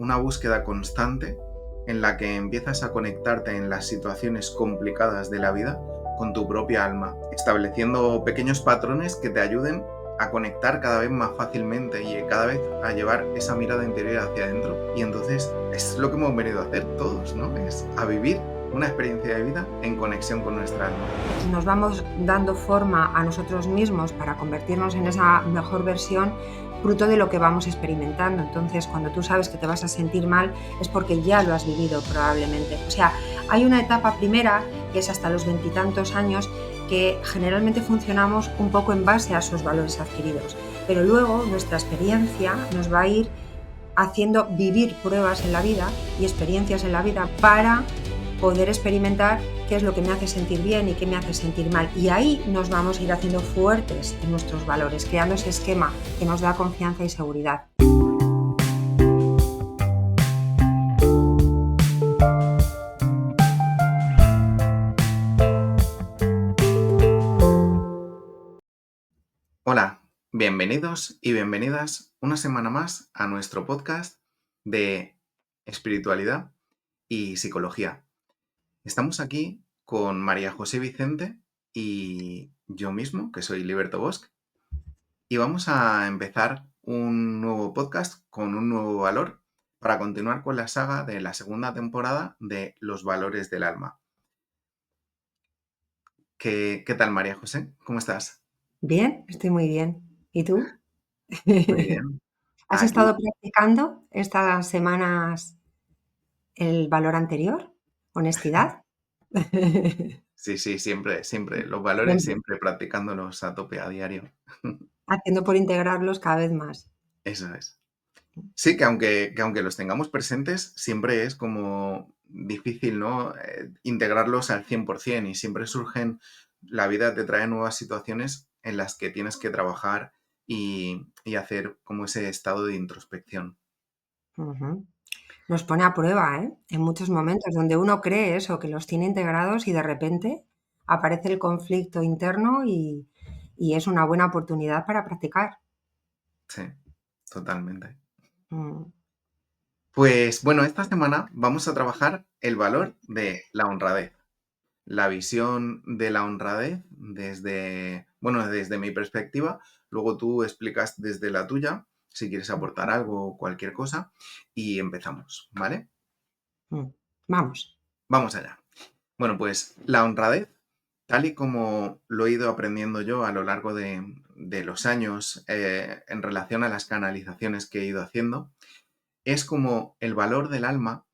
una búsqueda constante en la que empiezas a conectarte en las situaciones complicadas de la vida con tu propia alma, estableciendo pequeños patrones que te ayuden a conectar cada vez más fácilmente y cada vez a llevar esa mirada interior hacia adentro. Y entonces es lo que hemos venido a hacer todos, ¿no? Es a vivir una experiencia de vida en conexión con nuestra alma. Nos vamos dando forma a nosotros mismos para convertirnos en esa mejor versión fruto de lo que vamos experimentando. Entonces, cuando tú sabes que te vas a sentir mal, es porque ya lo has vivido probablemente. O sea, hay una etapa primera, que es hasta los 20 y tantos años, que generalmente funcionamos un poco en base a esos valores adquiridos. Pero luego nuestra experiencia nos va a ir haciendo vivir pruebas en la vida y experiencias en la vida para poder experimentar qué es lo que me hace sentir bien y qué me hace sentir mal. Y ahí nos vamos a ir haciendo fuertes en nuestros valores, creando ese esquema que nos da confianza y seguridad. Hola, bienvenidos y bienvenidas una semana más a nuestro podcast de espiritualidad y psicología. Estamos aquí con María José Vicente y yo mismo, que soy Liberto Bosch, y vamos a empezar un nuevo podcast con un nuevo valor para continuar con la saga de la segunda temporada de Los valores del alma. ¿Qué tal, María José? ¿Cómo estás? Bien, estoy muy bien. ¿Y tú? Muy bien. ¿Has Aquí. estado practicando estas semanas el valor anterior? ¿Honestidad? Sí, siempre, los valores Siempre. siempre practicándolos a tope a diario. Haciendo por integrarlos cada vez más. Eso es. Sí, que aunque los tengamos presentes, siempre es como difícil, ¿no? Integrarlos al 100% y siempre la vida te trae nuevas situaciones en las que tienes que trabajar y hacer como ese estado de introspección. Ujú. Nos pone a prueba, ¿eh? En muchos momentos donde uno cree eso, que los tiene integrados y de repente aparece el conflicto interno y es una buena oportunidad para practicar. Sí, totalmente. Mm, Pues bueno, esta semana vamos a trabajar el valor de la honradez. La visión de la honradez desde mi perspectiva, luego tú explicas desde la tuya, si quieres aportar algo o cualquier cosa, y empezamos, ¿vale? mm. Vamos. Vamos allá. Bueno, pues la honradez, tal y como lo he ido aprendiendo yo a lo largo de los años en relación a las canalizaciones que he ido haciendo, es como el valor del alma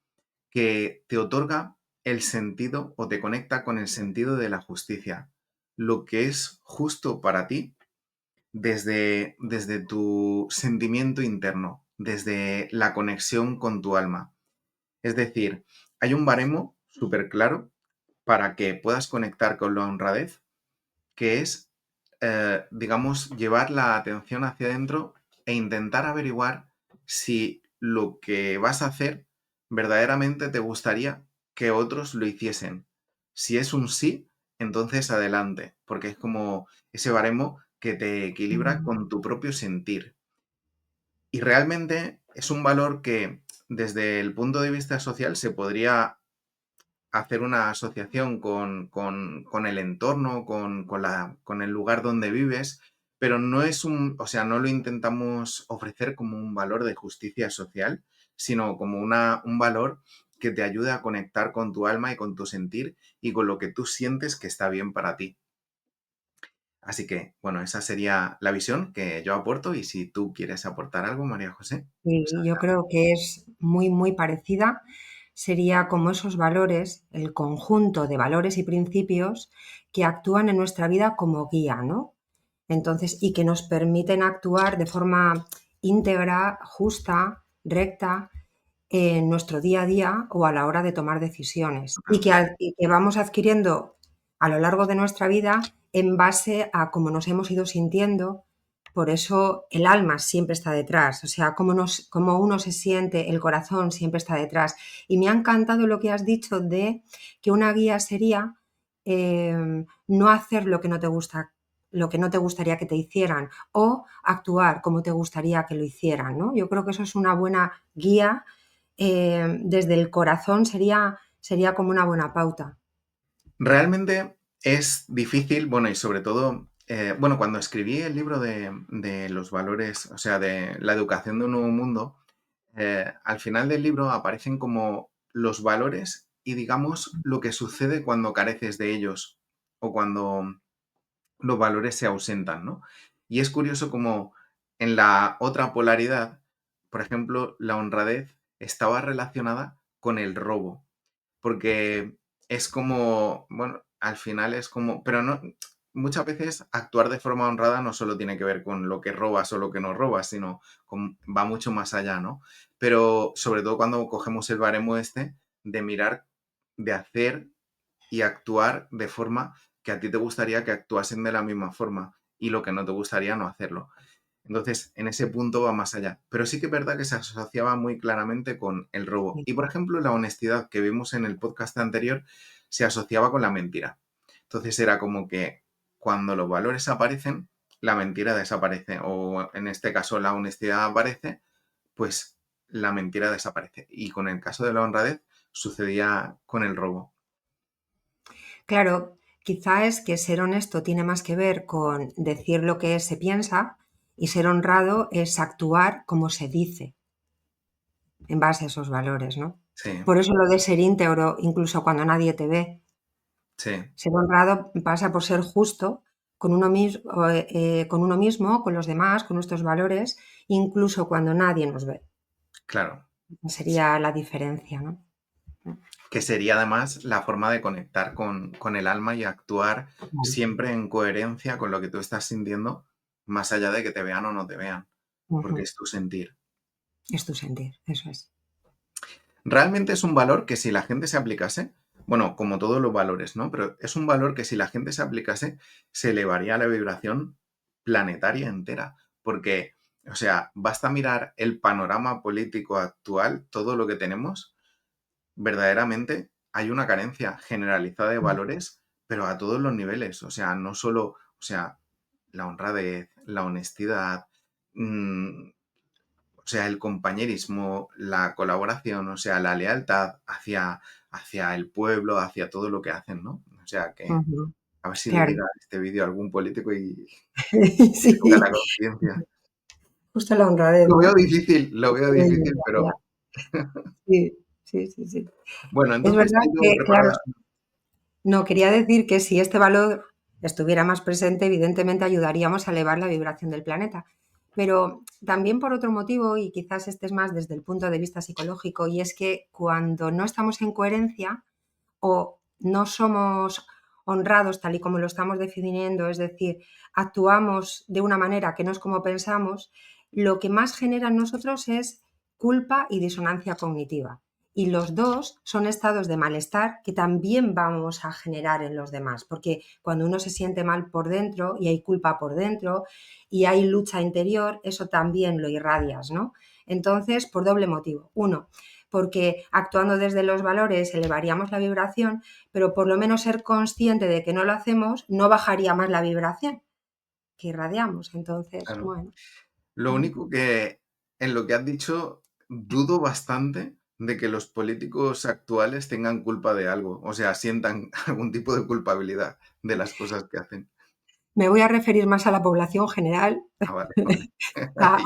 que te otorga el sentido o te conecta con el sentido de la justicia, lo que es justo para ti desde tu sentimiento interno, desde la conexión con tu alma. Es decir, hay un baremo súper claro para que puedas conectar con la honradez, que es, digamos, llevar la atención hacia adentro e intentar averiguar si lo que vas a hacer verdaderamente te gustaría que otros lo hiciesen. Si es un sí, entonces adelante, porque es como ese baremo que te equilibra Mm, con tu propio sentir. Y realmente es un valor que desde el punto de vista social se podría hacer una asociación con el entorno, con el lugar donde vives, pero no es o sea, no lo intentamos ofrecer como un valor de justicia social, sino como un valor que te ayude a conectar con tu alma y con tu sentir y con lo que tú sientes que está bien para ti. Así que, bueno, esa sería la visión que yo aporto y si tú quieres aportar algo, María José, pues y yo creo que es muy, muy parecida. Sería como esos valores, el conjunto de valores y principios que actúan en nuestra vida como guía, ¿no? Entonces, y que nos permiten actuar de forma íntegra, justa, recta en nuestro día a día o a la hora de tomar decisiones. totalmente. Y que vamos adquiriendo a lo largo de nuestra vida en base a cómo nos hemos ido sintiendo. Por eso el alma siempre está detrás, o sea, cómo uno se siente, el corazón siempre está detrás. Y me ha encantado lo que has dicho de que una guía sería no hacer lo que no te gusta, lo que no te gustaría que te hicieran o actuar como te gustaría que lo hicieran, ¿no? Yo creo que eso es una buena guía desde el corazón sería como una buena pauta. Realmente es difícil, bueno, y sobre todo, bueno, cuando escribí el libro de los valores, o sea, de la educación de un nuevo mundo, al final del libro aparecen como los valores y digamos lo que sucede cuando careces de ellos o cuando los valores se ausentan, ¿no? Y es curioso como en la otra polaridad, por ejemplo, la honradez estaba relacionada con el robo, porque es como, bueno, al final es como, pero no, muchas veces actuar de forma honrada no solo tiene que ver con lo que robas o lo que no robas, sino va mucho más allá, ¿no? Pero sobre todo cuando cogemos el baremo este de mirar, de hacer y actuar de forma que a ti te gustaría que actuasen de la misma forma y lo que no te gustaría no hacerlo. Entonces, en ese punto va más allá. Pero sí que es verdad que se asociaba muy claramente con el robo. Sí. Y, por ejemplo, la honestidad que vimos en el podcast anterior se asociaba con la mentira. Entonces era como que cuando los valores aparecen, la mentira desaparece. O en este caso la honestidad aparece, pues la mentira desaparece. Y con el caso de la honradez sucedía con el robo. Claro, quizá es que ser honesto tiene más que ver con decir lo que se piensa y ser honrado es actuar como se dice en base a esos valores, ¿no? Sí, Por eso lo de ser íntegro, incluso cuando nadie te ve. sí, Ser honrado pasa por ser justo con uno mismo, con los demás, con nuestros valores, incluso cuando nadie nos ve. claro. Esa sería la diferencia, ¿no? Que sería además la forma de conectar con el alma y actuar Vale. siempre en coherencia con lo que tú estás sintiendo, más allá de que te vean o no te vean, porque Ujú. es tu sentir. Es tu sentir, eso es. Realmente es un valor que si la gente se aplicase, bueno, como todos los valores, ¿no? Pero es un valor que si la gente se aplicase, se elevaría la vibración planetaria entera, porque, o sea, basta mirar el panorama político actual, todo lo que tenemos, verdaderamente hay una carencia generalizada de valores, pero a todos los niveles. O sea, no solo, o sea, la honradez, la honestidad, o sea, el compañerismo, la colaboración, o sea, la lealtad hacia el pueblo, hacia todo lo que hacen, ¿no? O sea, que Ujú. a ver si le Claro. llega este vídeo a algún político y le toca Sí, la conciencia. justo la honradez, ¿no? Lo veo difícil, Ya, pero sí, sí, sí, sí. bueno, Es entonces verdad tengo que, claro, preparadas. no, quería decir que si este valor estuviera más presente, evidentemente ayudaríamos a elevar la vibración del planeta. Pero también por otro motivo, y quizás este es más desde el punto de vista psicológico, y es que cuando no estamos en coherencia o no somos honrados tal y como lo estamos definiendo, es decir, actuamos de una manera que no es como pensamos, lo que más genera en nosotros es culpa y disonancia cognitiva. Y los dos son estados de malestar que también vamos a generar en los demás, porque cuando uno se siente mal por dentro y hay culpa por dentro y hay lucha interior, eso también lo irradias, ¿no? Entonces, por doble motivo. Uno, porque actuando desde los valores elevaríamos la vibración, pero por lo menos ser consciente de que no lo hacemos no bajaría más la vibración que irradiamos. Entonces, Claro. bueno. Lo único que en lo que has dicho, dudo bastante de que los políticos actuales tengan culpa de algo, o sea, sientan algún tipo de culpabilidad de las cosas que hacen. Me voy a referir más a la población general, Ah, vale, vale. a,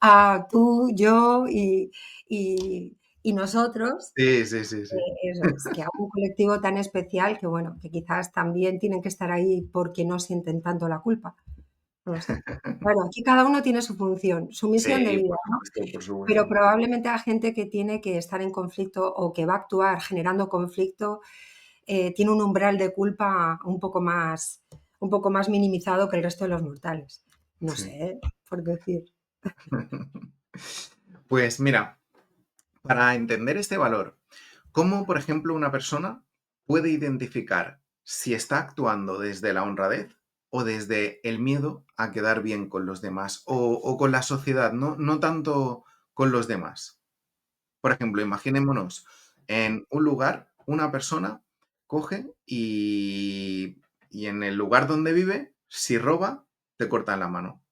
a tú, yo y nosotros. Sí, sí, sí, sí. Eso es, que a un colectivo tan especial que, bueno, que quizás también tienen que estar ahí porque no sienten tanto la culpa. No lo sé. Bueno, aquí cada uno tiene su función, su misión de Sí, vida, por ¿no? supuesto, por Pero supuesto. probablemente hay gente que tiene que estar en conflicto o que va a actuar generando conflicto, tiene un umbral de culpa un poco más minimizado que el resto de los mortales. No sé, Sí. por decir. Pues mira, para entender este valor, ¿cómo, por ejemplo, una persona puede identificar si está actuando desde la honradez o desde el miedo a quedar bien con los demás o con la sociedad, no tanto con los demás? Por ejemplo, imaginémonos en un lugar, una persona coge y en el lugar donde vive, si roba, te cortan la mano.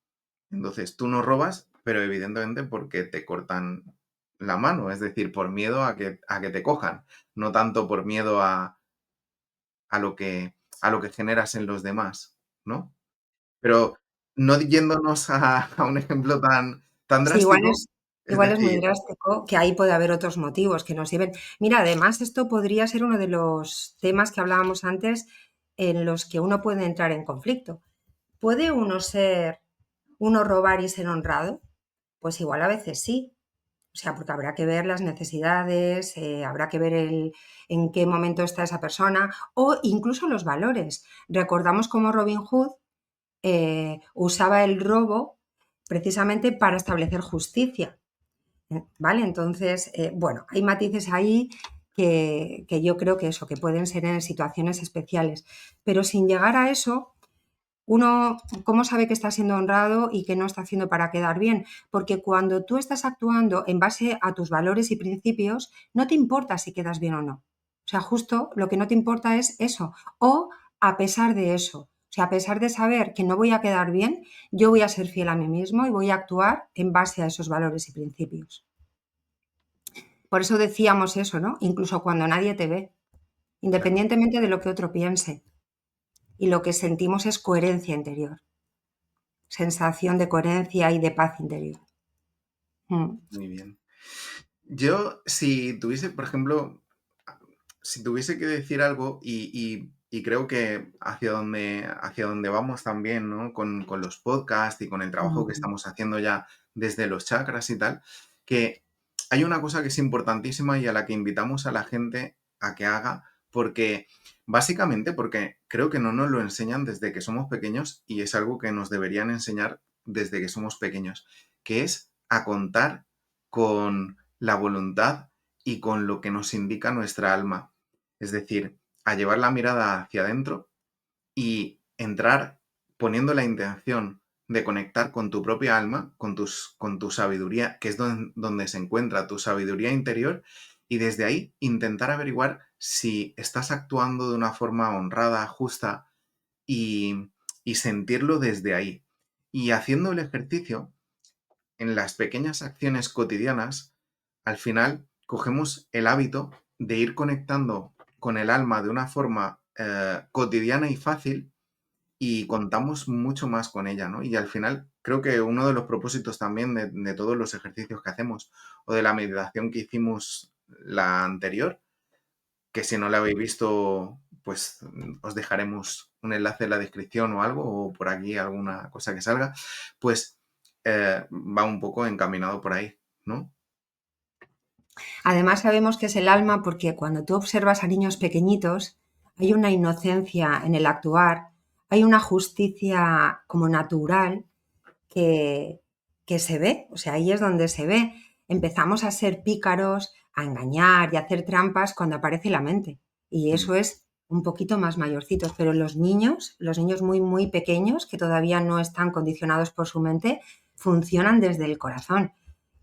Entonces tú no robas, pero evidentemente porque te cortan la mano, es decir, por miedo a que te cojan, no tanto por miedo a lo que, a lo que generas en los demás, ¿no? Pero no yéndonos a un ejemplo tan Sí, drástico, es igual es muy decir, drástico, que ahí puede haber otros motivos que nos lleven. Mira, además esto podría ser uno de los temas que hablábamos antes en los que uno puede entrar en conflicto. ¿Puede uno robar y ser honrado? Pues igual a veces sí. O sea, porque habrá que ver las necesidades, habrá que ver en qué momento está esa persona o incluso los valores. Recordamos cómo Robin Hood usaba el robo precisamente para establecer justicia. ¿Vale? Entonces, bueno, hay matices ahí que yo creo que eso, que pueden ser en situaciones especiales. Pero sin llegar a eso, uno, ¿cómo sabe que está siendo honrado y que no está haciendo para quedar bien? Porque cuando tú estás actuando en base a tus valores y principios, no te importa si quedas bien o no. O sea, justo lo que no te importa es eso. O a pesar de eso. O sea, a pesar de saber que no voy a quedar bien, yo voy a ser fiel a mí mismo y voy a actuar en base a esos valores y principios. Por eso decíamos eso, ¿no? Incluso cuando nadie te ve, claro, independientemente de lo que otro piense. Y lo que sentimos es coherencia interior, sensación de coherencia y de paz interior. Mm. muy bien. Yo, si tuviese, por ejemplo, si tuviese que decir algo, y creo que hacia donde vamos también, ¿no? Con los podcasts y con el trabajo que Mm. estamos haciendo ya desde los chakras y tal, que hay una cosa que es importantísima y a la que invitamos a la gente a que haga, porque básicamente porque creo que no nos lo enseñan desde que somos pequeños y es algo que nos deberían enseñar desde que somos pequeños, que es a contar con la voluntad y con lo que nos indica nuestra alma. Es decir, a llevar la mirada hacia adentro y entrar poniendo la intención de conectar con tu propia alma, con tu sabiduría, que es donde se encuentra tu sabiduría interior, y desde ahí intentar averiguar si estás actuando de una forma honrada, justa, y, y sentirlo desde ahí. Y haciendo el ejercicio, en las pequeñas acciones cotidianas, al final cogemos el hábito de ir conectando con el alma de una forma cotidiana y fácil y contamos mucho más con ella, ¿no? Y al final creo que uno de los propósitos también de todos los ejercicios que hacemos o de la meditación que hicimos la anterior, que si no la habéis visto, pues os dejaremos un enlace en la descripción o algo, o por aquí alguna cosa que salga, pues va un poco encaminado por ahí, ¿no? Además sabemos que es el alma porque cuando tú observas a niños pequeñitos hay una inocencia en el actuar, hay una justicia como natural que, que se ve, o sea, ahí es donde se ve. Empezamos a ser pícaros, a engañar y a hacer trampas cuando aparece la mente. Y Mm, eso es un poquito más mayorcitos, pero los niños muy, muy pequeños, que todavía no están condicionados por su mente, funcionan desde el corazón,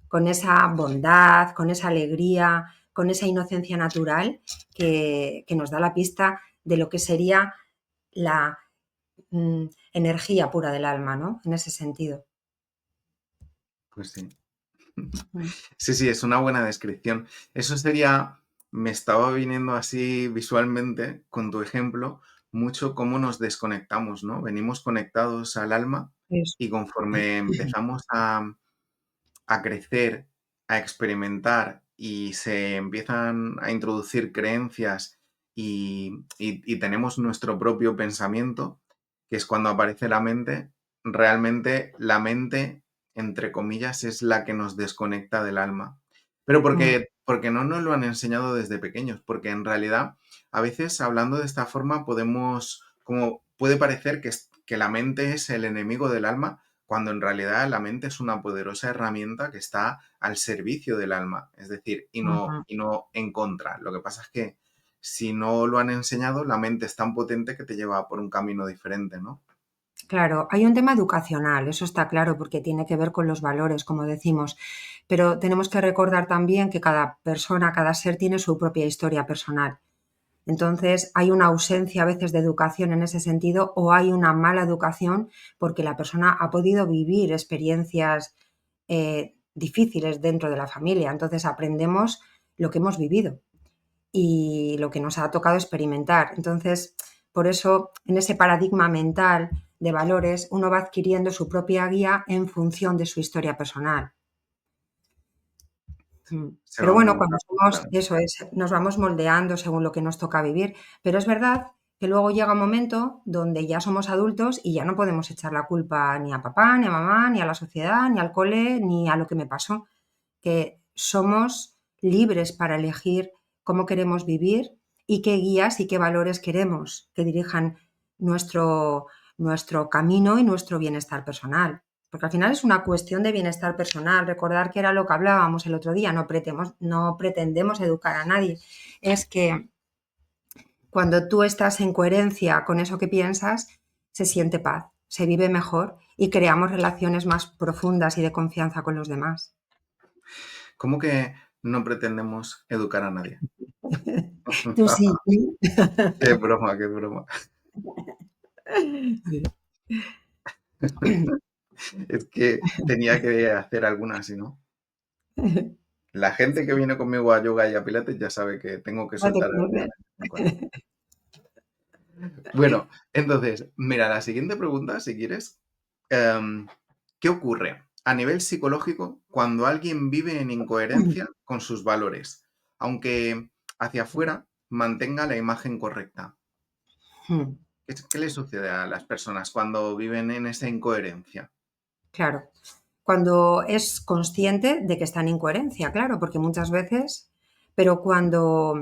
con esa bondad, con esa alegría, con esa inocencia natural que nos da la pista de lo que sería la energía pura del alma, ¿no? En ese sentido. pues sí. Mm. Sí, sí, es una buena descripción. Eso sería, me estaba viniendo así visualmente con tu ejemplo, mucho cómo nos desconectamos, ¿no? Venimos conectados al alma Eso. y conforme empezamos a crecer, a experimentar y se empiezan a introducir creencias y tenemos nuestro propio pensamiento, que es cuando aparece la mente, realmente la mente, entre comillas, es la que nos desconecta del alma. Pero Mm. porque no nos lo han enseñado desde pequeños, porque en realidad a veces hablando de esta forma podemos, como puede parecer que la mente es el enemigo del alma, cuando en realidad la mente es una poderosa herramienta que está al servicio del alma, es decir, Ujú. y no en contra. Lo que pasa es que si no lo han enseñado, la mente es tan potente que te lleva por un camino diferente, ¿no? Claro, hay un tema educacional, eso está claro, porque tiene que ver con los valores, como decimos, pero tenemos que recordar también que cada persona, cada ser tiene su propia historia personal. Entonces, hay una ausencia a veces de educación en ese sentido o hay una mala educación porque la persona ha podido vivir experiencias difíciles dentro de la familia. Entonces aprendemos lo que hemos vivido y lo que nos ha tocado experimentar. Entonces, por eso, en ese paradigma mental de valores, uno va adquiriendo su propia guía en función de su historia personal. Se Pero va bueno, cuando moldando, somos, claro. eso es, nos vamos moldeando según lo que nos toca vivir. Pero es verdad que luego llega un momento donde ya somos adultos y ya no podemos echar la culpa ni a papá, ni a mamá, ni a la sociedad, ni al cole, ni a lo que me pasó. Que somos libres para elegir cómo queremos vivir y qué guías y qué valores queremos que dirijan nuestro, nuestro camino y nuestro bienestar personal. Porque al final es una cuestión de bienestar personal. Recordar que era lo que hablábamos el otro día, no pretendemos educar a nadie. Es que cuando tú estás en coherencia con eso que piensas, se siente paz, se vive mejor y creamos relaciones más profundas y de confianza con los demás. ¿Cómo que no pretendemos educar a nadie? Tú sí. Qué broma, qué broma. Es que tenía que hacer alguna, si no. La gente que viene conmigo a yoga y a pilates ya sabe que tengo que No te soltar alguna conocen. de vez en cuando. Bueno, entonces, mira, la siguiente pregunta, si quieres, ¿qué ocurre a nivel psicológico cuando alguien vive en incoherencia con sus valores, aunque hacia afuera mantenga la imagen correcta? ¿Qué le sucede a las personas cuando viven en esa incoherencia? Claro. Cuando es consciente de que está en incoherencia, claro, porque muchas veces, pero cuando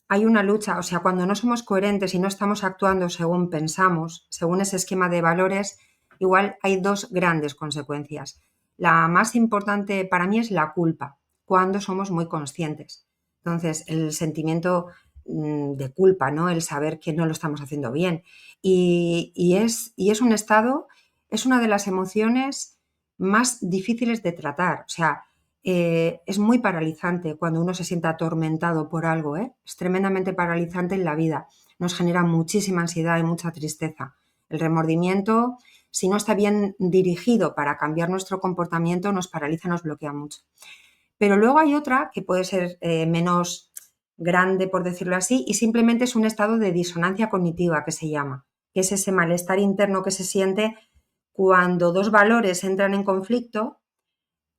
hay una lucha, o sea, cuando no somos coherentes y no estamos actuando según pensamos, según ese esquema de valores, igual hay dos grandes consecuencias. La más importante para mí es la culpa, cuando somos muy conscientes. Entonces, el sentimiento de culpa, ¿no? El saber que no lo estamos haciendo bien. Y es un estado, es una de las emociones más difíciles de tratar. O sea, es muy paralizante cuando uno se siente atormentado por algo, ¿eh? Es tremendamente paralizante en la vida. Nos genera muchísima ansiedad y mucha tristeza. El remordimiento, si no está bien dirigido para cambiar nuestro comportamiento, nos paraliza, nos bloquea mucho. Pero luego hay otra que puede ser menos grande, por decirlo así, y simplemente es un estado de disonancia cognitiva que se llama, que es ese malestar interno que se siente cuando dos valores entran en conflicto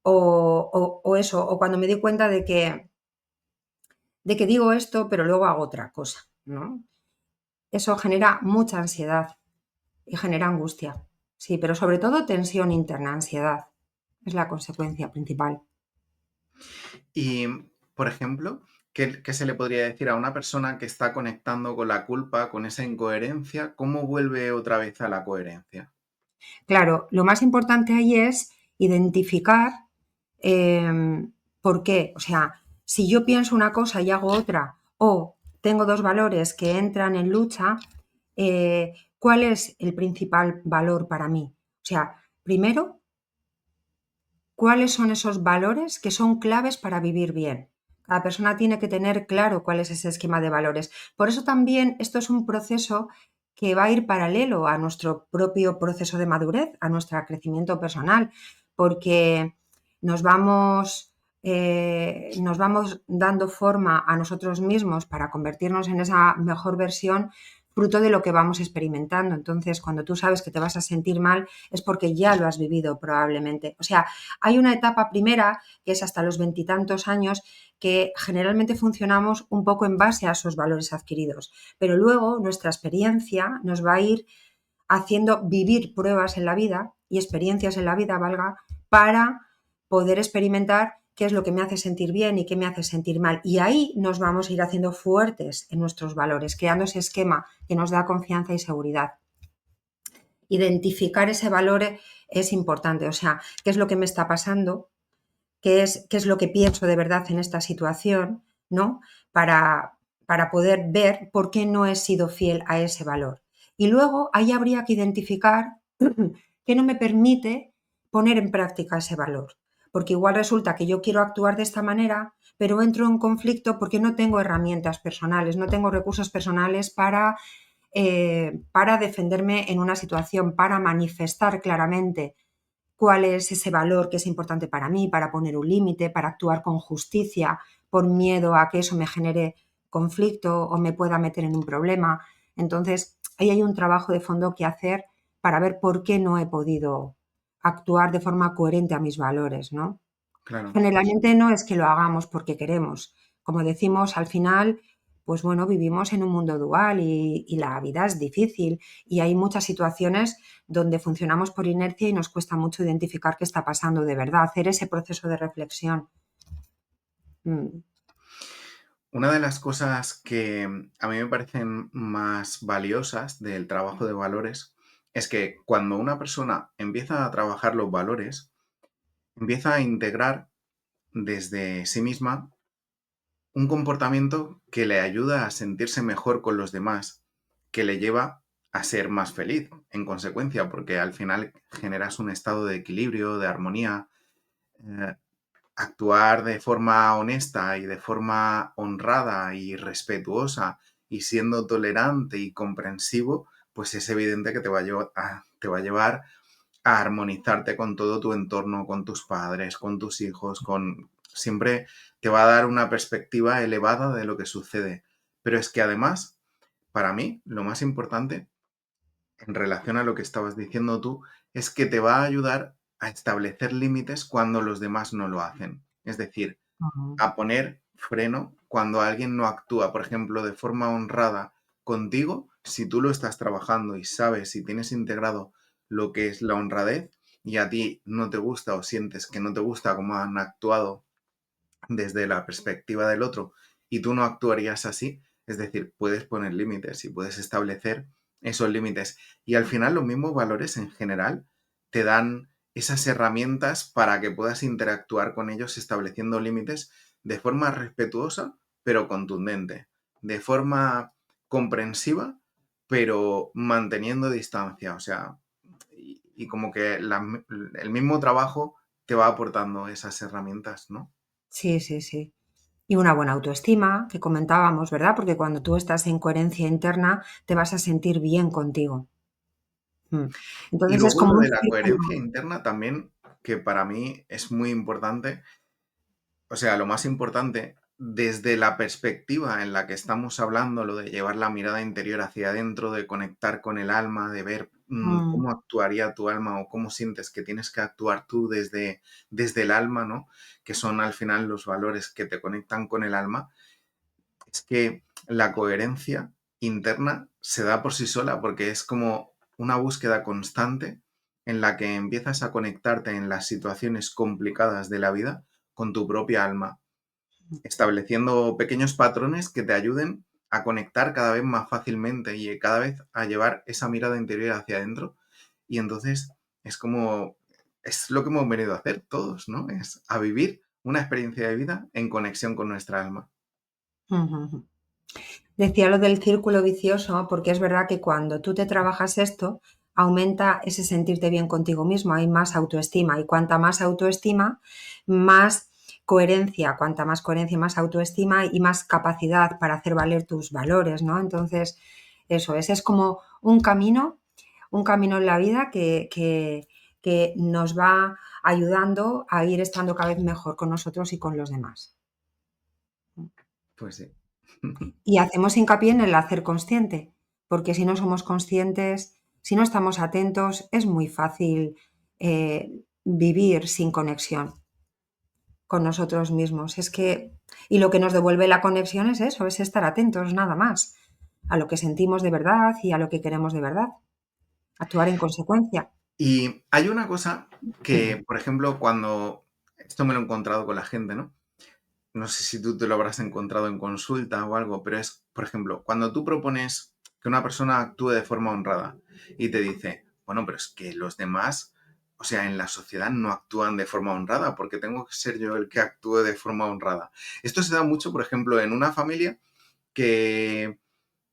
o cuando me di cuenta de que digo esto, pero luego hago otra cosa, ¿no? Eso genera mucha ansiedad y genera angustia. Sí, pero sobre todo tensión interna, ansiedad. Es la consecuencia principal. Y, por ejemplo, ¿qué se le podría decir a una persona que está conectando con la culpa, con esa incoherencia? ¿Cómo vuelve otra vez a la coherencia? Claro, lo más importante ahí es identificar por qué. O sea, si yo pienso una cosa y hago otra, o tengo dos valores que entran en lucha, ¿cuál es el principal valor para mí? O sea, primero, ¿cuáles son esos valores que son claves para vivir bien? Cada persona tiene que tener claro cuál es ese esquema de valores. Por eso también esto es un proceso que va a ir paralelo a nuestro propio proceso de madurez, a nuestro crecimiento personal, porque nos nos vamos dando forma a nosotros mismos para convertirnos en esa mejor versión fruto de lo que vamos experimentando. Entonces, cuando tú sabes que te vas a sentir mal, es porque ya lo has vivido probablemente. O sea, hay una etapa primera, que es hasta los veintitantos años, que generalmente funcionamos un poco en base a esos valores adquiridos, pero luego nuestra experiencia nos va a ir haciendo vivir pruebas en la vida y experiencias en la vida, valga, para poder experimentar qué es lo que me hace sentir bien y qué me hace sentir mal. Y ahí nos vamos a ir haciendo fuertes en nuestros valores, creando ese esquema que nos da confianza y seguridad. Identificar ese valor es importante, o sea, qué es lo que me está pasando, qué es lo que pienso de verdad en esta situación, ¿no? Para poder ver por qué no he sido fiel a ese valor. Y luego ahí habría que identificar qué no me permite poner en práctica ese valor. Porque igual resulta que yo quiero actuar de esta manera, pero entro en conflicto porque no tengo herramientas personales, no tengo recursos personales para defenderme en una situación, para manifestar claramente cuál es ese valor que es importante para mí, para poner un límite, para actuar con justicia, por miedo a que eso me genere conflicto o me pueda meter en un problema. Entonces, ahí hay un trabajo de fondo que hacer para ver por qué no he podido actuar de forma coherente a mis valores, ¿no? Claro. Generalmente no es que lo hagamos porque queremos. Como decimos, al final, pues bueno, vivimos en un mundo dual y la vida es difícil y hay muchas situaciones donde funcionamos por inercia y nos cuesta mucho identificar qué está pasando de verdad, hacer ese proceso de reflexión. Mm, Una de las cosas que a mí me parecen más valiosas del trabajo de valores es que cuando una persona empieza a trabajar los valores, empieza a integrar desde sí misma un comportamiento que le ayuda a sentirse mejor con los demás, que le lleva a ser más feliz, en consecuencia, porque al final generas un estado de equilibrio, de armonía. eh, Actuar de forma honesta y de forma honrada y respetuosa y siendo tolerante y comprensivo, pues es evidente que te va a llevar a armonizarte con todo tu entorno, con tus padres, con tus hijos, con... Siempre te va a dar una perspectiva elevada de lo que sucede. Pero es que además, para mí, lo más importante en relación a lo que estabas diciendo tú, es que te va a ayudar a establecer límites cuando los demás no lo hacen. Es decir, ujú. a poner freno cuando alguien no actúa, por ejemplo, de forma honrada contigo, si tú lo estás trabajando y sabes y tienes integrado lo que es la honradez y a ti no te gusta o sientes que no te gusta cómo han actuado desde la perspectiva del otro y tú no actuarías así, es decir, puedes poner límites y puedes establecer esos límites. Y al final los mismos valores en general te dan esas herramientas para que puedas interactuar con ellos estableciendo límites de forma respetuosa pero contundente, de forma comprensiva pero manteniendo distancia, o sea, y como que el mismo trabajo te va aportando esas herramientas, ¿no? Sí, sí, sí. Y una buena autoestima, que comentábamos, ¿verdad? Porque cuando tú estás en coherencia interna, te vas a sentir bien contigo. Mm. Y Entonces es luego como lo un de la círculo. coherencia interna también, que para mí es muy importante, o sea, lo más importante desde la perspectiva en la que estamos hablando, lo de llevar la mirada interior hacia adentro, de conectar con el alma, de ver Mm, cómo actuaría tu alma o cómo sientes que tienes que actuar tú desde el alma, ¿no? Que son al final los valores que te conectan con el alma. Es que la coherencia interna se da por sí sola porque es como una búsqueda constante en la que empiezas a conectarte en las situaciones complicadas de la vida con tu propia alma, estableciendo pequeños patrones que te ayuden a conectar cada vez más fácilmente y cada vez a llevar esa mirada interior hacia adentro. Y entonces es como, es lo que hemos venido a hacer todos, ¿no? Es a vivir una experiencia de vida en conexión con nuestra alma. ujú, ujú. Decía lo del círculo vicioso, porque es verdad que cuando tú te trabajas esto, aumenta ese sentirte bien contigo mismo, hay más autoestima y cuanta más autoestima, más coherencia, cuanta más coherencia, más autoestima y más capacidad para hacer valer tus valores, ¿no? Entonces, eso, ese es como un camino en la vida que nos va ayudando a ir estando cada vez mejor con nosotros y con los demás. Pues sí. Y hacemos hincapié en el hacer consciente, porque si no somos conscientes, si no estamos atentos, es muy fácil vivir sin conexión con nosotros mismos. Es que, y lo que nos devuelve la conexión es eso, es estar atentos nada más a lo que sentimos de verdad y a lo que queremos de verdad, actuar en consecuencia. Y hay una cosa que, por ejemplo, cuando esto me lo he encontrado con la gente, ¿no? No sé si tú te lo habrás encontrado en consulta o algo, pero es, por ejemplo, cuando tú propones que una persona actúe de forma honrada y te dice, bueno, pero es que los demás, o sea, en la sociedad no actúan de forma honrada, porque tengo que ser yo el que actúe de forma honrada. Esto se da mucho, por ejemplo, en una familia que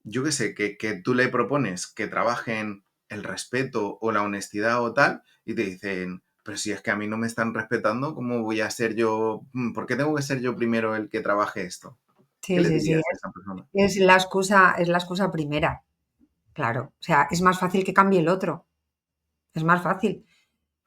yo qué sé, que tú le propones que trabajen el respeto o la honestidad o tal, y te dicen, pero si es que a mí no me están respetando, ¿cómo voy a ser yo? ¿Por qué tengo que ser yo primero el que trabaje esto? ¿Qué Sí, le sí, sí, dirías a esa persona? es la excusa primera, claro. O sea, es más fácil que cambie el otro, es más fácil.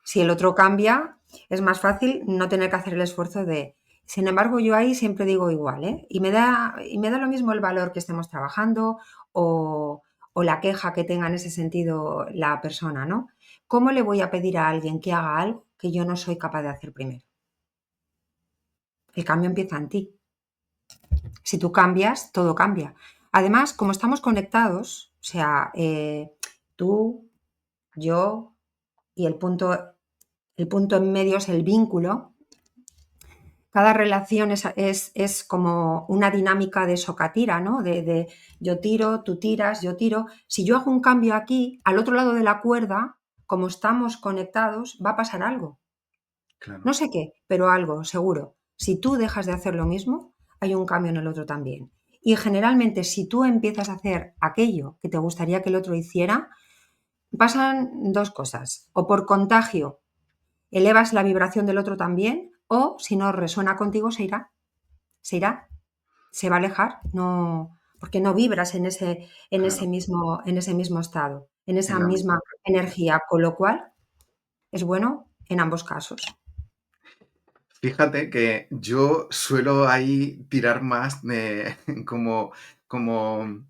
Si el otro cambia, es más fácil no tener que hacer el esfuerzo de... Sin embargo, yo ahí siempre digo igual, ¿eh? Y me da lo mismo el valor que estemos trabajando o, o la queja que tenga en ese sentido la persona, ¿no? ¿Cómo le voy a pedir a alguien que haga algo que yo no soy capaz de hacer primero? El cambio empieza en ti. Si tú cambias, todo cambia. Además, como estamos conectados, o sea, tú, yo y el punto en medio es el vínculo. Cada relación es como una dinámica de socatira, ¿no? De yo tiro, tú tiras, yo tiro. Si yo hago un cambio aquí, al otro lado de la cuerda, como estamos conectados, va a pasar algo. No Claro, sé qué, pero algo, seguro. Si tú dejas de hacer lo mismo, hay un cambio en el otro también. Y generalmente, si tú empiezas a hacer aquello que te gustaría que el otro hiciera, pasan dos cosas. O por contagio elevas la vibración del otro también, o si no resuena contigo, se irá, se va a alejar, no, porque no vibras claro, en ese mismo estado, en esa en la misma misma frecuencia. energía, con lo cual es bueno en ambos casos. Fíjate que yo suelo ahí tirar más de como, como,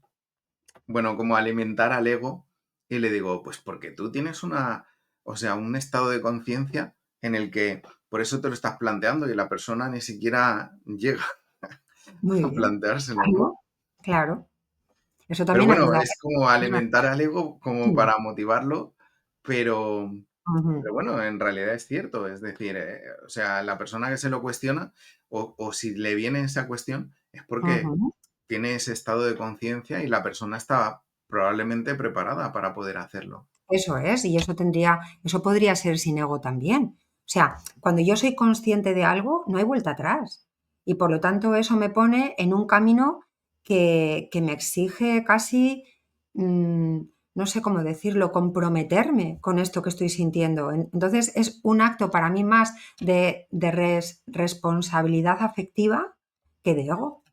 bueno, como alimentar al ego y le digo, pues porque tú tienes o sea, un estado de conciencia en el que por eso te lo estás planteando y la persona ni siquiera llega Muy a bien. planteárselo, ¿no? Claro, claro. Eso Pero también bueno, ayuda. es como alimentar al ego como Mm, para motivarlo, pero, ujú, pero bueno, en realidad es cierto. Es decir, o sea, la persona que se lo cuestiona o si le viene esa cuestión es porque ujú. tiene ese estado de conciencia y la persona está probablemente preparada para poder hacerlo. Eso es, y eso podría ser sin ego también. O sea, cuando yo soy consciente de algo, no hay vuelta atrás. Y por lo tanto, eso me pone en un camino que me exige casi, mm, no sé cómo decirlo, comprometerme con esto que estoy sintiendo. Entonces, es un acto para mí más de responsabilidad afectiva que de ego.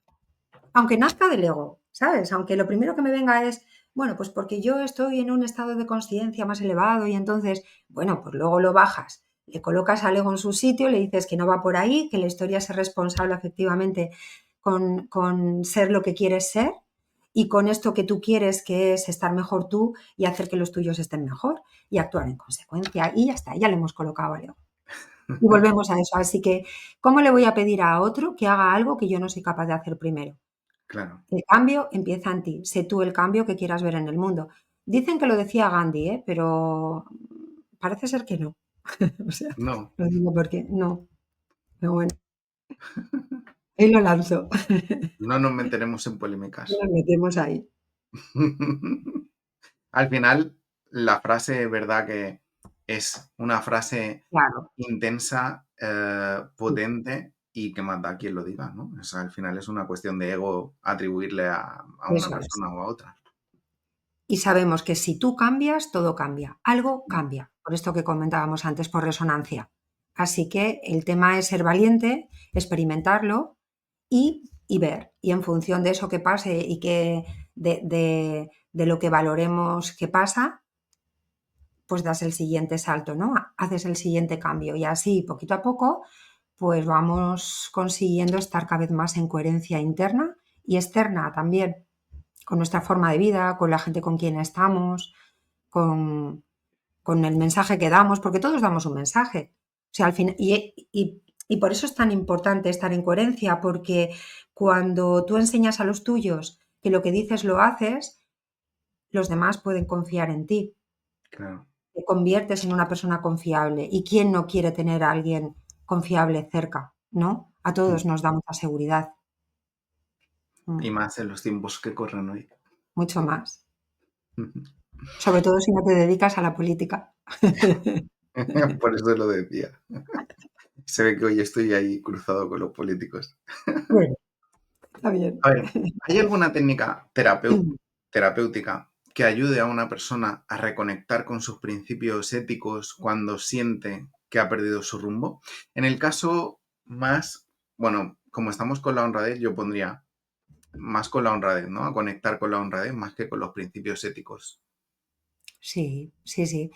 Aunque nazca del ego, ¿sabes? Aunque lo primero que me venga es, bueno, pues porque yo estoy en un estado de conciencia más elevado y entonces, bueno, pues luego lo bajas, le colocas al ego en su sitio, le dices que no va por ahí, que la historia es ser responsable efectivamente con ser lo que quieres ser y con esto que tú quieres, que es estar mejor tú y hacer que los tuyos estén mejor y actuar en consecuencia. Y ya está, ya le hemos colocado al ego. Y volvemos a eso. Así que, ¿cómo le voy a pedir a otro que haga algo que yo no soy capaz de hacer primero? Claro. El cambio empieza en ti. Sé tú el cambio que quieras ver en el mundo. Dicen que lo decía Gandhi, ¿eh? Pero parece ser que no. O sea, No. no digo por qué, no. Pero bueno, ahí lo lanzo. No nos meteremos en Y polémicas. nos metemos ahí. Al final, la frase, verdad que es una frase Claro, intensa, sí, potente y que manda a quien lo diga, ¿no? O sea, al final es una cuestión de ego atribuirle a una eso es. persona o a otra. Y sabemos que si tú cambias, todo cambia. Algo cambia. Por esto que comentábamos antes, por resonancia. Así que el tema es ser valiente, experimentarlo y ver. Y en función de eso que pase y que de lo que valoremos que pasa, pues das el siguiente salto, ¿no? Haces el siguiente cambio. Y así, poquito a poco, pues vamos consiguiendo estar cada vez más en coherencia interna y externa también, con nuestra forma de vida, con la gente con quien estamos, con, con el mensaje que damos, porque todos damos un mensaje. O sea, al fin, y por eso es tan importante estar en coherencia, porque cuando tú enseñas a los tuyos que lo que dices lo haces, los demás pueden confiar en ti. Claro. Te conviertes en una persona confiable. ¿Y quién no quiere tener a alguien confiable cerca? ¿No? A Mm. todos nos da mucha seguridad. Y Mm, más en los tiempos que corren hoy. mucho más. Sobre todo si no te dedicas a la política. Por eso lo decía. Se ve que hoy estoy ahí cruzado con los políticos. Bueno, está bien. A ver, ¿hay alguna técnica terapéutica que ayude a una persona a reconectar con sus principios éticos cuando siente que ha perdido su rumbo? En el caso más, bueno, como estamos con la honradez, yo pondría más con la honradez, ¿no? A conectar con la honradez más que con los principios éticos. Sí, sí, sí.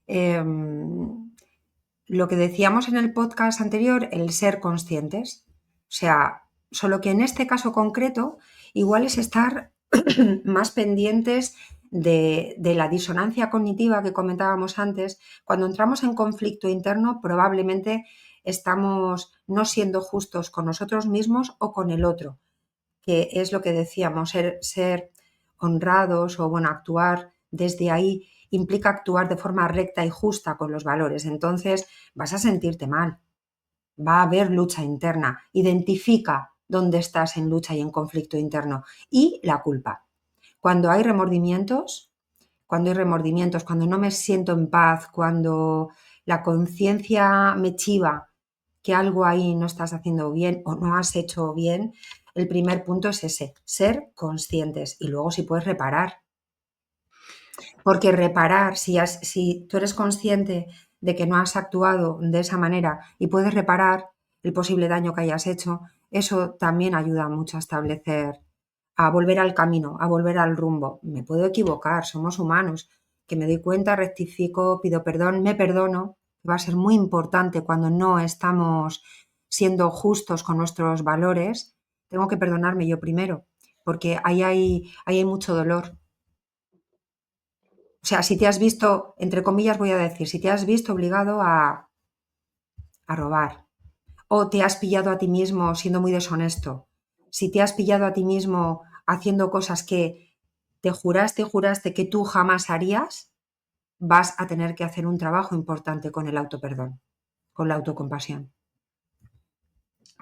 Em, lo que decíamos en el podcast anterior, el ser conscientes. O sea, solo que en este caso concreto, igual es estar más pendientes de la disonancia cognitiva que comentábamos antes. Cuando entramos en conflicto interno, probablemente estamos no siendo justos con nosotros mismos o con el otro, que es lo que decíamos, ser honrados o bueno, actuar desde ahí implica actuar de forma recta y justa con los valores. Entonces vas a sentirte mal, va a haber lucha interna. Identifica dónde estás en lucha y en conflicto interno. Y la culpa. Cuando hay remordimientos, cuando no me siento en paz, cuando la conciencia me chiva que algo ahí no estás haciendo bien o no has hecho bien, el primer punto es ese, ser conscientes y luego si puedes reparar. Porque reparar, si tú eres consciente de que no has actuado de esa manera y puedes reparar el posible daño que hayas hecho, eso también ayuda mucho a establecer, a volver al camino, a volver al rumbo. Me puedo equivocar, somos humanos, que me doy cuenta, rectifico, pido perdón, me perdono. Va a ser muy importante cuando no estamos siendo justos con nuestros valores. Tengo que perdonarme yo primero, porque ahí hay mucho dolor. O sea, si te has visto, entre comillas voy a decir, si te has visto obligado a robar o te has pillado a ti mismo siendo muy deshonesto, si te has pillado a ti mismo haciendo cosas que te juraste que tú jamás harías, vas a tener que hacer un trabajo importante con el autoperdón, con la autocompasión.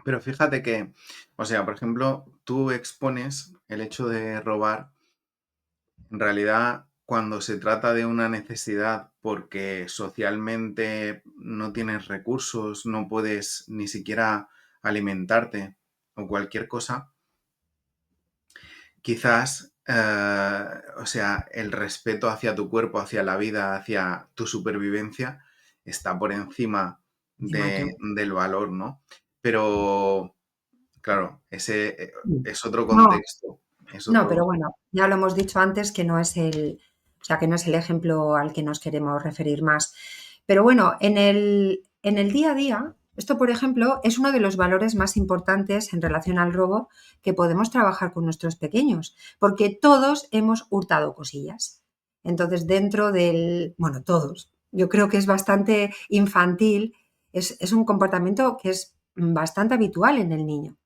Pero fíjate que, o sea, por ejemplo, tú expones el hecho de robar, en realidad, cuando se trata de una necesidad porque socialmente no tienes recursos, no puedes ni siquiera alimentarte o cualquier cosa, quizás, o sea, el respeto hacia tu cuerpo, hacia la vida, hacia tu supervivencia, está por encima Encima de todo. del valor, ¿no? Pero, claro, ese es otro No, contexto, es no, pero otro... bueno, ya lo hemos dicho antes que no es o sea, que no es el ejemplo al que nos queremos referir más. Pero bueno, en el día a día, esto, por ejemplo, es uno de los valores más importantes en relación al robo que podemos trabajar con nuestros pequeños, porque todos hemos hurtado cosillas. Entonces, dentro bueno, todos, yo creo que es bastante infantil, es un comportamiento que es bastante habitual en el niño.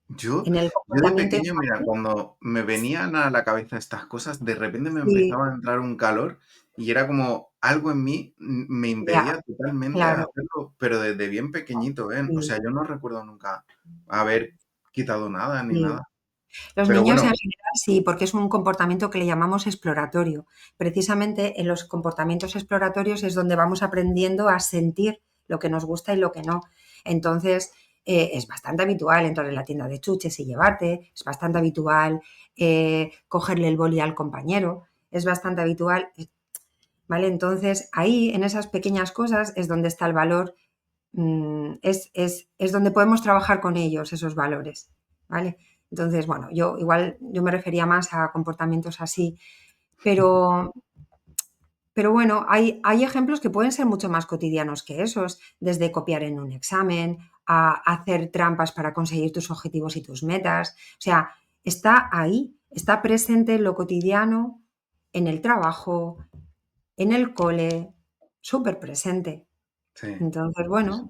Yo, En el yo de comportamiento pequeño, mira, infantil, cuando me venían a la cabeza estas cosas, de repente me sí, empezaba a entrar un calor y era como algo en mí me ya, impedía totalmente claro, hacerlo, pero desde bien pequeñito, ¿eh? O sí, sea, yo no recuerdo nunca haber quitado nada ni sí. nada. Los Pero niños bueno, en general sí, porque es un comportamiento que le llamamos exploratorio. Precisamente en los comportamientos exploratorios es donde vamos aprendiendo a sentir lo que nos gusta y lo que no. Entonces, es bastante habitual entrar en la tienda de chuches y llevarte, es bastante habitual cogerle el boli al compañero, es bastante habitual, ¿vale? Entonces, ahí, en esas pequeñas cosas, es donde está el valor, es donde podemos trabajar con ellos, esos valores, ¿vale? Entonces, bueno, yo me refería más a comportamientos así, pero, pero bueno, hay ejemplos que pueden ser mucho más cotidianos que esos, desde copiar en un examen, a hacer trampas para conseguir tus objetivos y tus metas. O sea, está ahí, está presente en lo cotidiano, en el trabajo, en el cole, súper presente. sí. Entonces, bueno,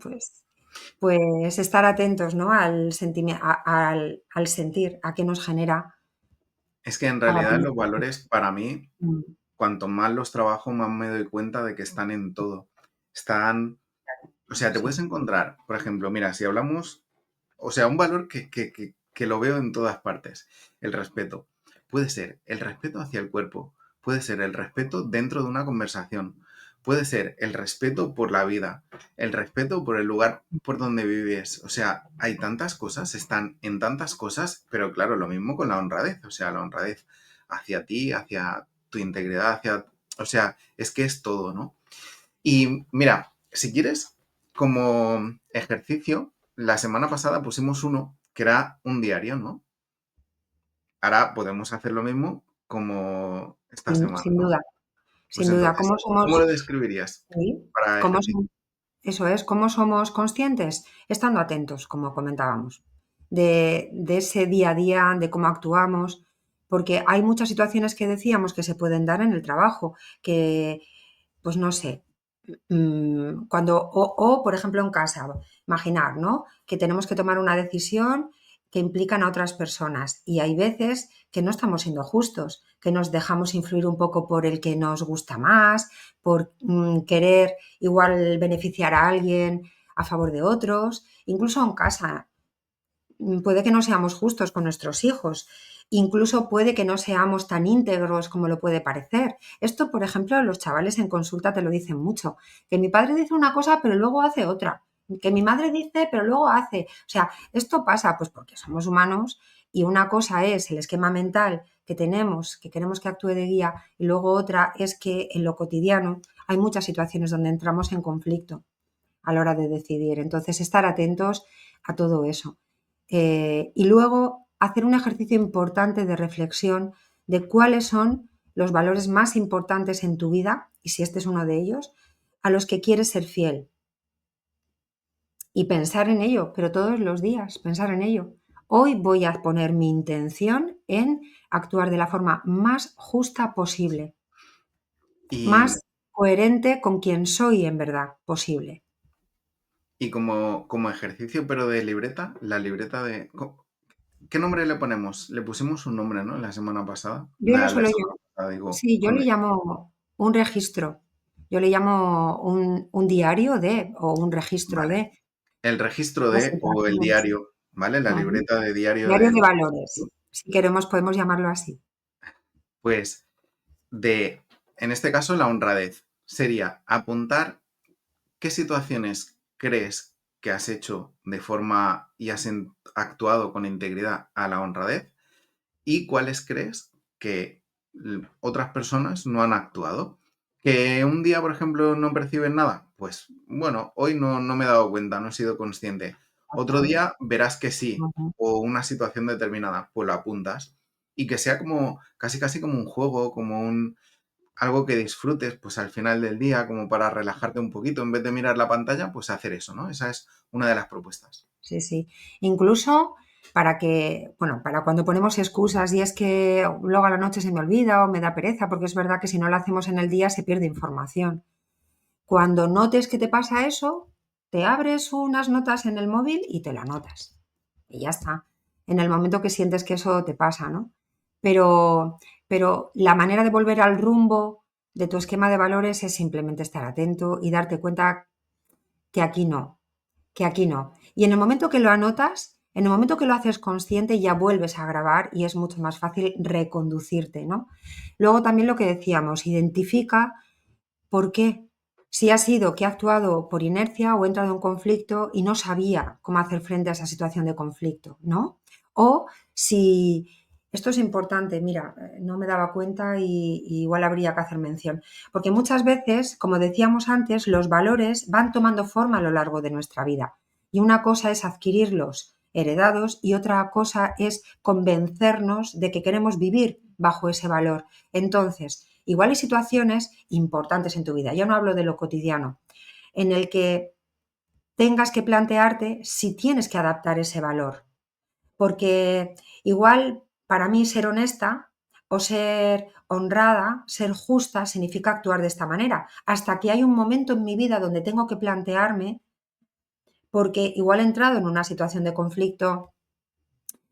pues estar atentos, ¿no? Al sentir, a qué nos genera Es que en para realidad poder. los valores para mí, Mm, cuanto más los trabajo, más me doy cuenta de que están en todo. Están, o sea, te sí, puedes encontrar, por ejemplo, mira, si hablamos, o sea, un valor que lo veo en todas partes, el respeto. Puede ser el respeto hacia el cuerpo, puede ser el respeto dentro de una conversación, puede ser el respeto por la vida, el respeto por el lugar por donde vives. O sea, hay tantas cosas, están en tantas cosas, pero claro, lo mismo con la honradez, o sea, la honradez hacia ti, hacia tu integridad, hacia... O sea, es que es todo, ¿no? Y mira, si quieres, como ejercicio, la semana pasada pusimos uno que era un diario, ¿no? Ahora podemos hacer lo mismo como esta semana, sin ¿no? duda, Pues sin duda. entonces, ¿Cómo somos? ¿cómo lo describirías Sí, para ¿cómo ejercicio? som- Eso es, ¿cómo somos conscientes? Estando atentos, como comentábamos, de ese día a día, de cómo actuamos, porque hay muchas situaciones que decíamos que se pueden dar en el trabajo, que, pues no sé, cuando, por ejemplo en casa, imaginar, ¿no? Que tenemos que tomar una decisión que implican a otras personas y hay veces que no estamos siendo justos, que nos dejamos influir un poco por el que nos gusta más, por querer igual beneficiar a alguien a favor de otros, incluso en casa. Puede que no seamos justos con nuestros hijos, incluso puede que no seamos tan íntegros como lo puede parecer. Esto, por ejemplo, los chavales en consulta te lo dicen mucho, que mi padre dice una cosa pero luego hace otra, que mi madre dice pero luego hace. O sea, esto pasa pues porque somos humanos y una cosa es el esquema mental que tenemos, que queremos que actúe de guía, y luego otra es que en lo cotidiano hay muchas situaciones donde entramos en conflicto a la hora de decidir. Entonces, estar atentos a todo eso. Y luego hacer un ejercicio importante de reflexión de cuáles son los valores más importantes en tu vida, y si este es uno de ellos, a los que quieres ser fiel. Y pensar en ello, pero todos los días, pensar en ello. Hoy voy a poner mi intención en actuar de la forma más justa posible, Y, más coherente con quien soy en verdad posible. y como ejercicio, pero de libreta, la libreta de... ¿Qué nombre le ponemos? Le pusimos un nombre, ¿no? La semana pasada. Yo lo Nada, la suelo semana llamar, pasada, digo, sí, yo con le llamo un registro. Yo le llamo un diario de o un registro Vale. de El registro las de o el situaciones. diario, ¿vale? La Ujú. libreta de diario Diario de... de valores, si queremos podemos llamarlo así. Pues de, en este caso, la honradez. Sería apuntar qué situaciones crees que has hecho de forma y has actuado con integridad a la honradez y cuáles crees que otras personas no han actuado. Que un día, por ejemplo, no perciben nada, pues bueno, hoy no me he dado cuenta, no he sido consciente. Otro Exactamente. día verás que sí, Ujú. o una situación determinada, pues lo apuntas. Y que sea como, casi casi como un juego, como un, algo que disfrutes, pues al final del día, como para relajarte un poquito, en vez de mirar la pantalla, pues hacer eso, ¿no? Esa es una de las propuestas. Sí, sí. Incluso para que, bueno, para cuando ponemos excusas y es que luego a la noche se me olvida o me da pereza, porque es verdad que si no lo hacemos en el día se pierde información. Cuando notes que te pasa eso, te abres unas notas en el móvil y te lo anotas. Y ya está. En el momento que sientes que eso te pasa, ¿no? Pero, pero la manera de volver al rumbo de tu esquema de valores es simplemente estar atento y darte cuenta que aquí no, que aquí no. Y en el momento que lo anotas, en el momento que lo haces consciente, ya vuelves a grabar y es mucho más fácil reconducirte, ¿no? Luego también lo que decíamos, identifica ¿por qué? Si ha sido que ha actuado por inercia o he entrado en conflicto y no sabía cómo hacer frente a esa situación de conflicto, ¿no? O si, esto es importante, mira, no me daba cuenta y igual habría que hacer mención, porque muchas veces, como decíamos antes, los valores van tomando forma a lo largo de nuestra vida y una cosa es adquirirlos heredados y otra cosa es convencernos de que queremos vivir bajo ese valor. Entonces, igual hay situaciones importantes en tu vida, yo no hablo de lo cotidiano, en el que tengas que plantearte si tienes que adaptar ese valor. Porque igual para mí ser honesta o ser honrada, ser justa, significa actuar de esta manera. Hasta que hay un momento en mi vida donde tengo que plantearme, porque igual he entrado en una situación de conflicto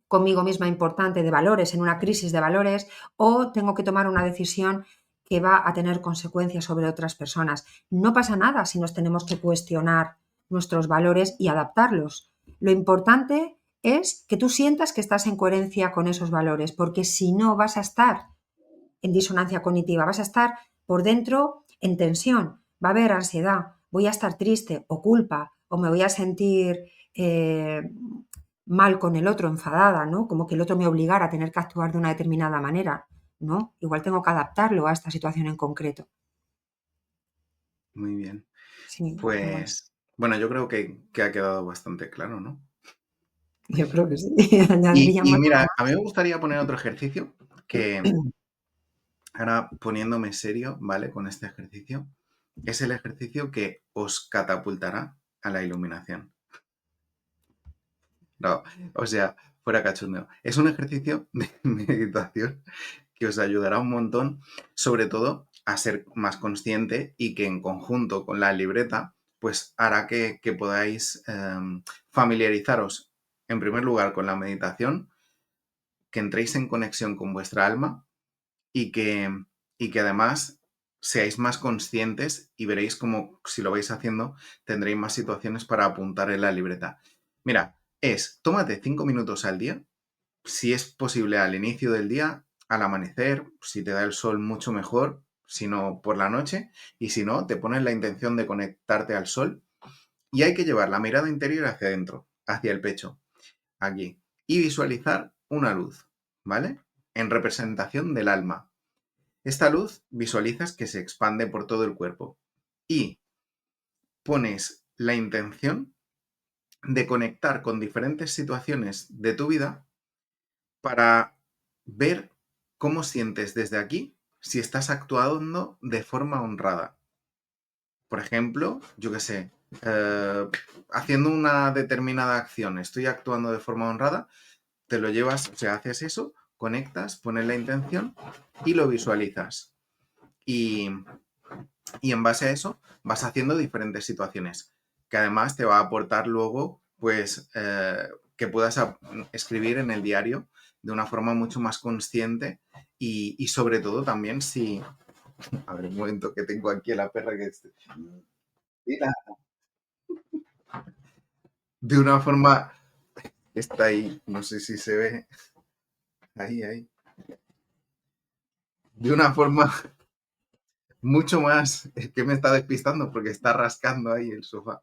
conmigo misma importante de valores, en una crisis de valores, o tengo que tomar una decisión que va a tener consecuencias sobre otras personas. No pasa nada si nos tenemos que cuestionar nuestros valores y adaptarlos. Lo importante es que tú sientas que estás en coherencia con esos valores, porque si no vas a estar en disonancia cognitiva, vas a estar por dentro en tensión, va a haber ansiedad, voy a estar triste o culpa o me voy a sentir mal con el otro, enfadada, ¿no? Como que el otro me obligara a tener que actuar de una determinada manera, ¿no? Igual tengo que adaptarlo a esta situación en concreto. Muy bien. Sí, pero bueno, Pues, bueno, yo creo que ha quedado bastante claro, ¿no? yo creo que sí. Añadiríamos Y algo mira, a más. mí me gustaría poner otro ejercicio que ahora poniéndome serio, ¿vale? Con este ejercicio. es el ejercicio que os catapultará a la iluminación. No, o sea, fuera cachondeo. Es un ejercicio de meditación que os ayudará un montón, sobre todo a ser más consciente y que en conjunto con la libreta, pues hará que podáis familiarizaros, en primer lugar, con la meditación, que entréis en conexión con vuestra alma y que además seáis más conscientes y veréis como si lo vais haciendo tendréis más situaciones para apuntar en la libreta. Mira, tómate 5 minutos al día, si es posible al inicio del día, al amanecer, si te da el sol mucho mejor, si no por la noche, y si no, te pones la intención de conectarte al sol y hay que llevar la mirada interior hacia adentro, hacia el pecho, aquí, y visualizar una luz, ¿vale? En representación del alma. Esta luz visualizas que se expande por todo el cuerpo y pones la intención de conectar con diferentes situaciones de tu vida para ver cómo sientes desde aquí si estás actuando de forma honrada. Por ejemplo, yo qué sé, haciendo una determinada acción, estoy actuando de forma honrada, te lo llevas, o sea, haces eso, conectas, pones la intención y lo visualizas. Y Y en base a eso vas haciendo diferentes situaciones, que además te va a aportar luego, pues, que puedas escribir en el diario de una forma mucho más consciente y sobre todo también si... A ver, un momento que tengo aquí a la perra que... Mira, de una forma... Está ahí, no sé si se ve. Ahí, ahí. De una forma mucho más... Es que me está despistando porque está rascando ahí el sofá.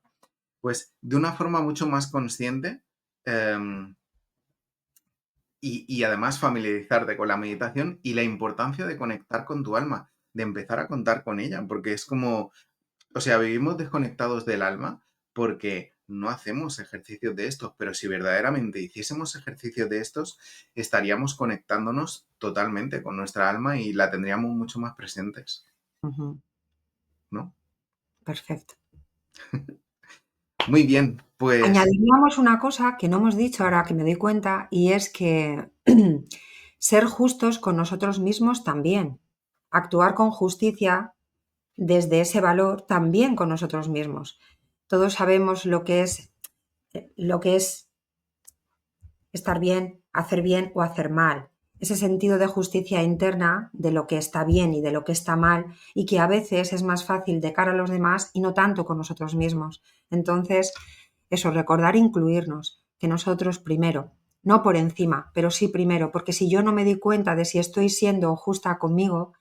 Pues de una forma mucho más consciente, eh, y además familiarizarte con la meditación y la importancia de conectar con tu alma, de empezar a contar con ella, porque es como, o sea, vivimos desconectados del alma porque no hacemos ejercicios de estos, pero si verdaderamente hiciésemos ejercicios de estos, estaríamos conectándonos totalmente con nuestra alma y la tendríamos mucho más presentes, Ujú. ¿no? Perfecto. Muy bien, pues Añadiríamos una cosa que no hemos dicho ahora que me doy cuenta, y es que ser justos con nosotros mismos también. Actuar con justicia desde ese valor también con nosotros mismos. Todos sabemos lo que es estar bien o hacer mal. Ese sentido de justicia interna de lo que está bien y de lo que está mal y que a veces es más fácil de cara a los demás y no tanto con nosotros mismos. Entonces, eso, recordar incluirnos, que nosotros primero, no por encima, pero sí primero, porque si yo no me di cuenta de si estoy siendo justa conmigo,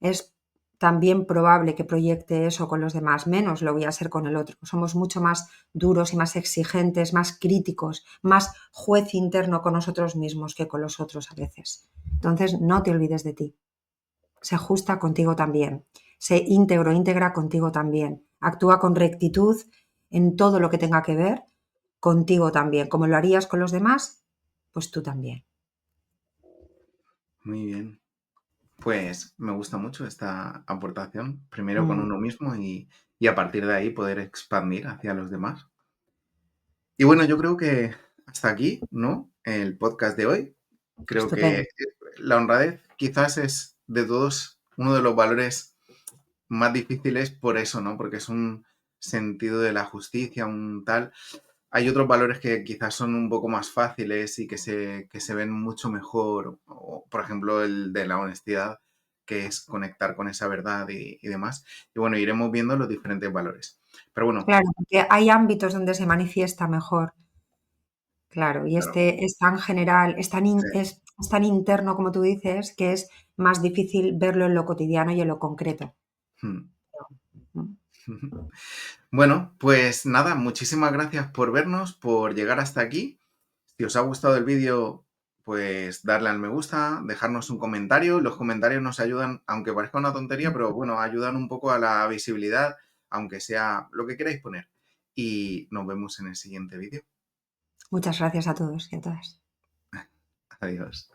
es también probable que proyecte eso con los demás, menos lo voy a hacer con el otro. Somos mucho más duros y más exigentes, más críticos, más juez interno con nosotros mismos que con los otros a veces. Entonces, no te olvides de ti. Sé justa contigo también. Sé íntegro, íntegra contigo también. Actúa con rectitud en todo lo que tenga que ver contigo también. Como lo harías con los demás, pues tú también. muy bien. Pues me gusta mucho esta aportación, primero con Mm, uno mismo y a partir de ahí poder expandir hacia los demás. Y bueno, yo creo que hasta aquí, ¿no? El podcast de hoy. Creo que estupendo. la honradez quizás es de todos uno de los valores más difíciles por eso, ¿no? Porque es un sentido de la justicia, un tal. Hay otros valores que quizás son un poco más fáciles y que se ven mucho mejor, o, por ejemplo, el de la honestidad, que es conectar con esa verdad y demás. Y bueno, iremos viendo los diferentes valores. Pero bueno, Claro, porque hay ámbitos donde se manifiesta mejor. Claro, y claro, este es tan general, sí. es tan interno, como tú dices, que es más difícil verlo en lo cotidiano y en lo concreto. Hmm. Mm. Bueno, pues nada, muchísimas gracias por vernos, por llegar hasta aquí. Si os ha gustado el vídeo, pues darle al me gusta, dejarnos un comentario. Los comentarios nos ayudan, aunque parezca una tontería, pero bueno, ayudan un poco a la visibilidad, aunque sea lo que queráis poner. Y nos vemos en el siguiente vídeo. Muchas gracias a todos y a todas. Adiós.